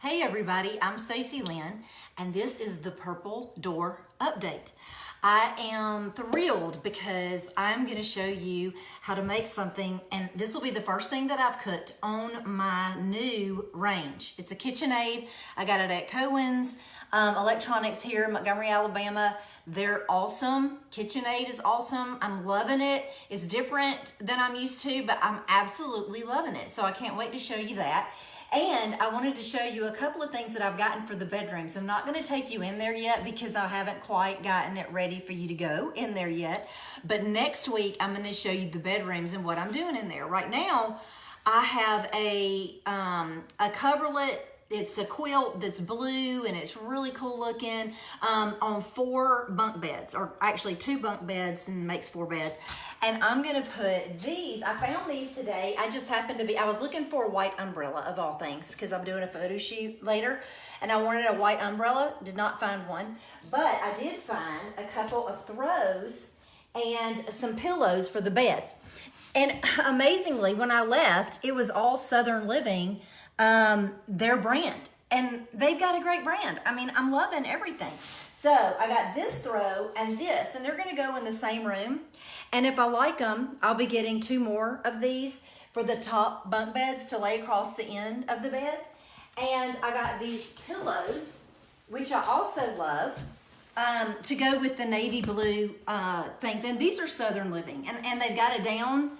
Hey everybody, I'm Stacy Lynn, and this is the Purple Door Update. I am thrilled because I'm going to show you how to make something, and this will be the first thing that I've cooked on my new range. It's a KitchenAid. I got it at Cohens Electronics here in Montgomery, Alabama. They're awesome. KitchenAid is awesome. I'm loving it. It's different than I'm used to, but I'm absolutely loving it. So I can't wait to show you that. And I wanted to show you a couple of things that I've gotten for the bedrooms. I'm not going to take you in there yet because I haven't quite gotten it ready for you to go in there yet. But next week, I'm going to show you the bedrooms and what I'm doing in there. Right now, I have a coverlet. It's a quilt that's blue and it's really cool looking on 4 bunk beds, or actually 2 bunk beds, and makes 4 beds. And I'm gonna put these, I found these today. I just happened to be, I was looking for a white umbrella of all things because I'm doing a photo shoot later and I wanted a white umbrella, did not find one. But I did find a couple of throws and some pillows for the beds. And amazingly, when I left, it was all Southern Living, their brand, and they've got a great brand. I mean, I'm loving everything. So I got this throw and this, and they're going to go in the same room. And if I like them, I'll be getting 2 more of these for the top bunk beds to lay across the end of the bed. And I got these pillows, which I also love, to go with the navy blue things. And these are Southern Living, and they've got a down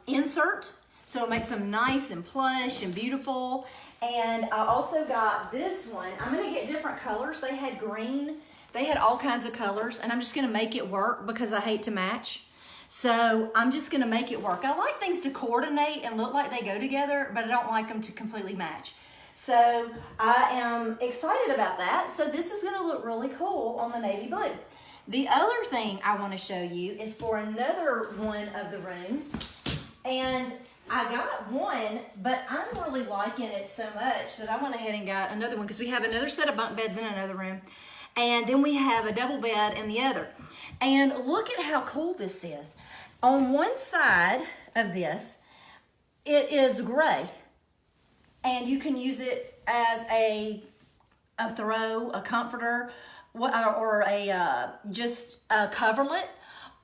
insert, so it makes them nice and plush and beautiful. And I also got this one. I'm gonna get different colors. They had green, they had all kinds of colors, and I'm just gonna make it work because I hate to match. So I'm just gonna make it work. I like things to coordinate and look like they go together, but I don't like them to completely match. So I am excited about that. So this is gonna look really cool on the navy blue. The other thing I wanna show you is for another one of the rooms. And I got one, but I'm really liking it so much that I went ahead and got another one because we have another set of bunk beds in another room. And then we have a double bed in the other. And look at how cool this is. On one side of this, it is gray. And you can use it as a throw, a comforter, or just a coverlet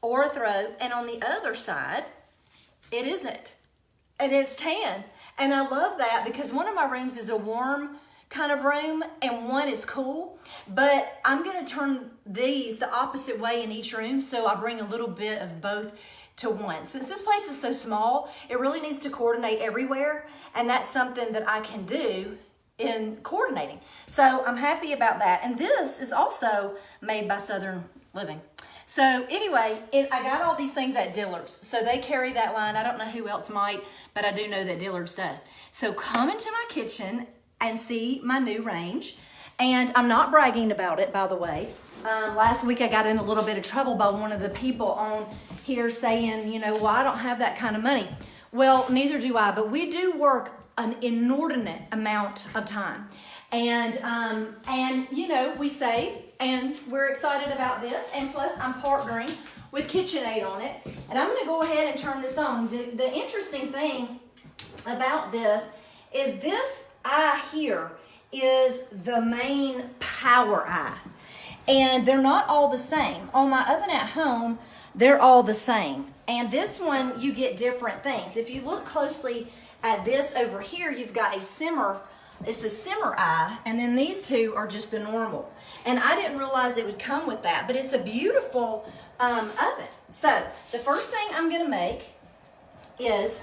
or a throw. And on the other side, it isn't. And it's tan. And I love that because one of my rooms is a warm kind of room and one is cool. But I'm going to turn these the opposite way in each room, so I bring a little bit of both to one. Since this place is so small, it really needs to coordinate everywhere. And that's something that I can do in coordinating. So I'm happy about that. And this is also made by Southern Living. So anyway, I got all these things at Dillard's. So they carry that line. I don't know who else might, but I do know that Dillard's does. So come into my kitchen and see my new range. And I'm not bragging about it, by the way. Last week I got in a little bit of trouble by one of the people on here saying, you know, well, I don't have that kind of money. Well, neither do I, but we do work an inordinate amount of time. And you know, we save, and we're excited about this. And plus, I'm partnering with KitchenAid on it. And I'm going to go ahead and turn this on. The interesting thing about this is this eye here is the main power eye. And they're not all the same. On my oven at home, they're all the same. And this one, you get different things. If you look closely at this over here, you've got a simmer. It's the simmer eye, and then these 2 are just the normal. And I didn't realize it would come with that, but it's a beautiful oven. So the first thing I'm gonna make is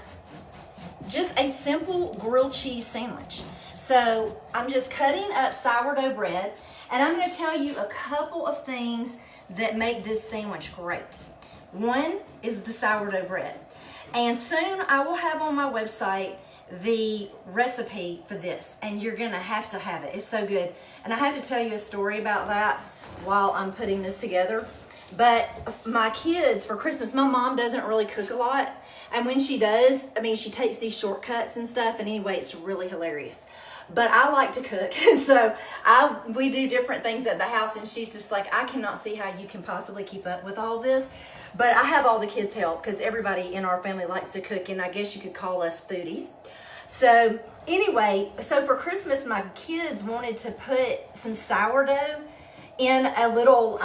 just a simple grilled cheese sandwich. So I'm just cutting up sourdough bread, and I'm gonna tell you a couple of things that make this sandwich great. One is the sourdough bread. And soon I will have on my website the recipe for this, and you're gonna have to have it. It's so good. And I have to tell you a story about that while I'm putting this together. But my kids, for Christmas, my mom doesn't really cook a lot, and when she does, I mean, she takes these shortcuts and stuff, and anyway, it's really hilarious. But I like to cook, and so we do different things at the house, and she's just like, I cannot see how you can possibly keep up with all this. But I have all the kids help because everybody in our family likes to cook, and I guess you could call us foodies. So anyway, so for Christmas, my kids wanted to put some sourdough in a little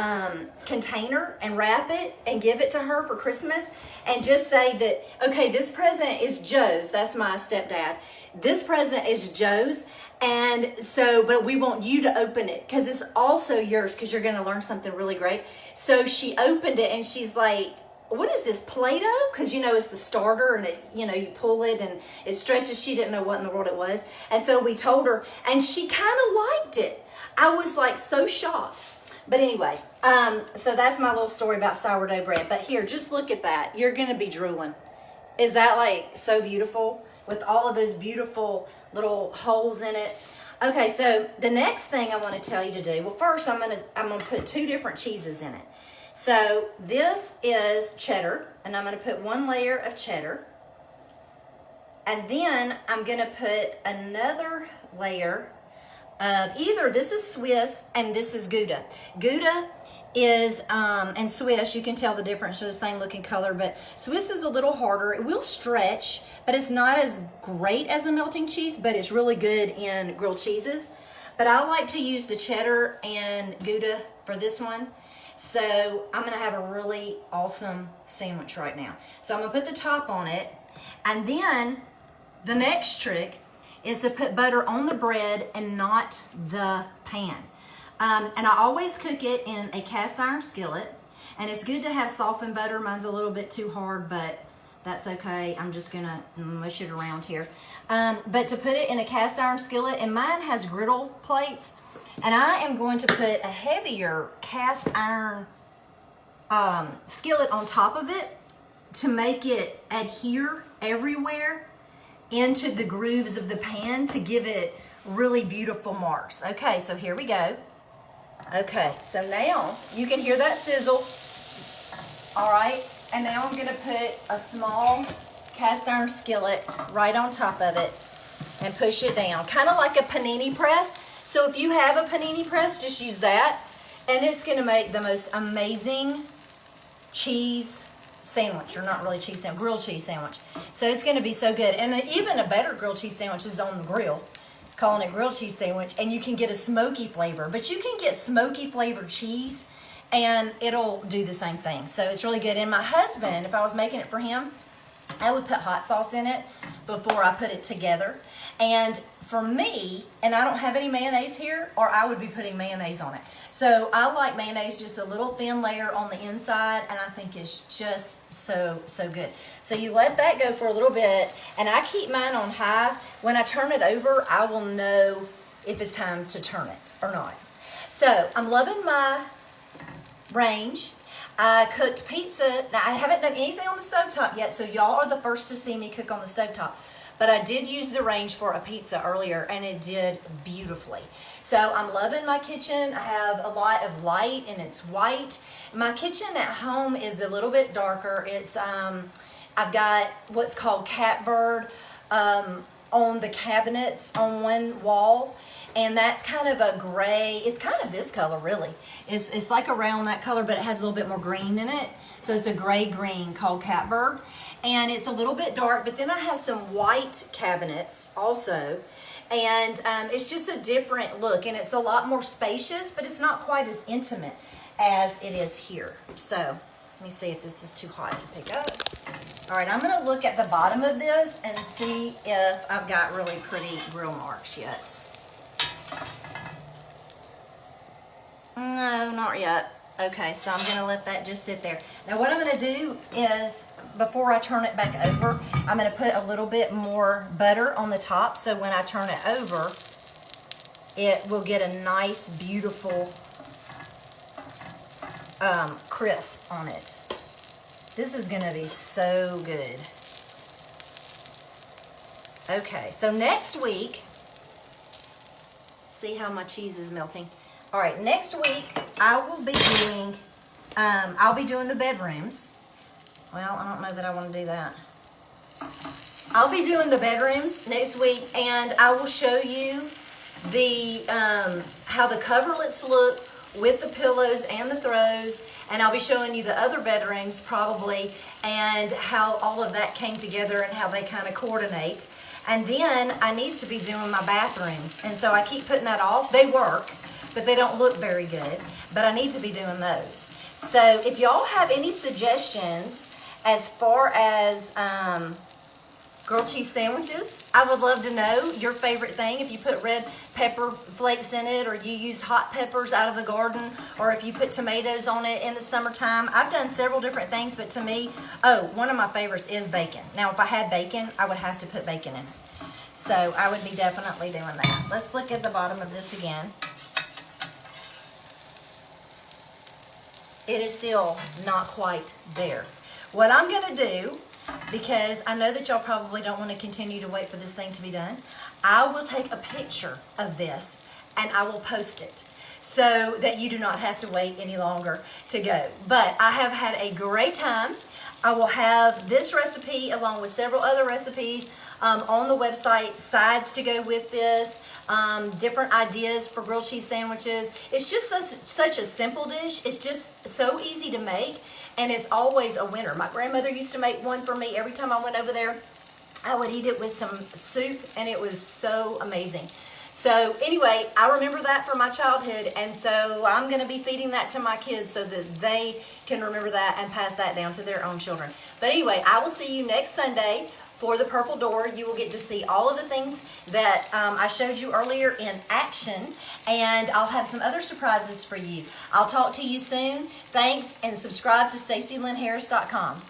container and wrap it and give it to her for Christmas and just say that, okay, this present is Joe's. That's my stepdad. This present is Joe's. And so, but we want you to open it because it's also yours because you're going to learn something really great. So she opened it and she's like, what is this, Play-Doh? Because you know it's the starter and it, you know, you pull it and it stretches. She didn't know what in the world it was. And so we told her and she kind of liked it. I was like so shocked. But anyway, so that's my little story about sourdough bread. But here, just look at that. You're going to be drooling. Is that like so beautiful with all of those beautiful little holes in it? Okay, so the next thing I want to tell you to do, well, first I'm gonna put 2 different cheeses in it. So this is cheddar, and I'm going to put 1 layer of cheddar. And then I'm going to put another layer of either, this is Swiss and this is Gouda. Gouda is, and Swiss, you can tell the difference. They're the same looking color, but Swiss is a little harder. It will stretch, but it's not as great as a melting cheese, but it's really good in grilled cheeses. But I like to use the cheddar and Gouda for this one. So I'm gonna have a really awesome sandwich right now. So I'm gonna put the top on it, and then the next trick is to put butter on the bread and not the pan. And I always cook it in a cast iron skillet, and it's good to have softened butter. Mine's a little bit too hard, but that's okay. I'm just gonna mush it around here. But to put it in a cast iron skillet, and mine has griddle plates, and I am going to put a heavier cast iron skillet on top of it to make it adhere everywhere into the grooves of the pan to give it really beautiful marks. Okay, so here we go. Okay, so now you can hear that sizzle. All right, and now I'm gonna put a small cast iron skillet right on top of it and push it down, kind of like a panini press. So if you have a panini press, just use that, and it's gonna make the most amazing cheese sandwich, or not really cheese sandwich, grilled cheese sandwich. So it's gonna be so good. And even a better grilled cheese sandwich is on the grill, calling it grilled cheese sandwich, and you can get a smoky flavor, but you can get smoky flavored cheese and it'll do the same thing. So it's really good. And my husband, if I was making it for him, I would put hot sauce in it before I put it together. And for me, and I don't have any mayonnaise here, or I would be putting mayonnaise on it. So I like mayonnaise, just a little thin layer on the inside, and I think it's just so good. So you let that go for a little bit, and I keep mine on high. When I turn it over, I will know if it's time to turn it or not. So I'm loving my range. I cooked pizza. Now, I haven't done anything on the stovetop yet, so y'all are the first to see me cook on the stovetop. But I did use the range for a pizza earlier, and it did beautifully. So I'm loving my kitchen. I have a lot of light, and it's white. My kitchen at home is a little bit darker. It's I've got what's called catbird on the cabinets on one wall, and that's kind of a gray. It's kind of this color, really. It's like around that color, but it has a little bit more green in it. So it's a gray-green called catbird. And it's a little bit dark, but then I have some white cabinets also. And it's just a different look, and it's a lot more spacious, but it's not quite as intimate as it is here. So let me see if this is too hot to pick up. All right, I'm gonna look at the bottom of this and see if I've got really pretty grill marks yet. No, not yet. Okay, so I'm gonna let that just sit there. Now what I'm gonna do is, before I turn it back over, I'm gonna put a little bit more butter on the top, so when I turn it over, it will get a nice, beautiful crisp on it. This is gonna be so good. Okay, so next week, see how my cheese is melting. All right, next week I will be doing, I'll be doing the bedrooms. Well, I don't know that I want to do that. I'll be doing the bedrooms next week, and I will show you the how the coverlets look with the pillows and the throws, and I'll be showing you the other bedrooms probably, and how all of that came together and how they kind of coordinate. And then I need to be doing my bathrooms. And so I keep putting that off. They work, but they don't look very good. But I need to be doing those. So if y'all have any suggestions as far as grilled cheese sandwiches, I would love to know your favorite thing. If you put red pepper flakes in it, or you use hot peppers out of the garden, or if you put tomatoes on it in the summertime. I've done several different things, but to me, one of my favorites is bacon. Now, if I had bacon, I would have to put bacon in it. So I would be definitely doing that. Let's look at the bottom of this again. It is still not quite there. What I'm gonna do, because I know that y'all probably don't want to continue to wait for this thing to be done, I will take a picture of this and I will post it so that you do not have to wait any longer to go. But I have had a great time. I will have this recipe along with several other recipes on the website, sides to go with this, different ideas for grilled cheese sandwiches. It's just such a simple dish. It's just so easy to make, and it's always a winner. My grandmother used to make one for me every time I went over there. I would eat it with some soup, and it was so amazing. So anyway, I remember that from my childhood, and so I'm going to be feeding that to my kids so that they can remember that and pass that down to their own children. But anyway, I will see you next Sunday for the purple door. You will get to see all of the things that I showed you earlier in action, and I'll have some other surprises for you. I'll talk to you soon. Thanks, and subscribe to StaceyLynnHarris.com.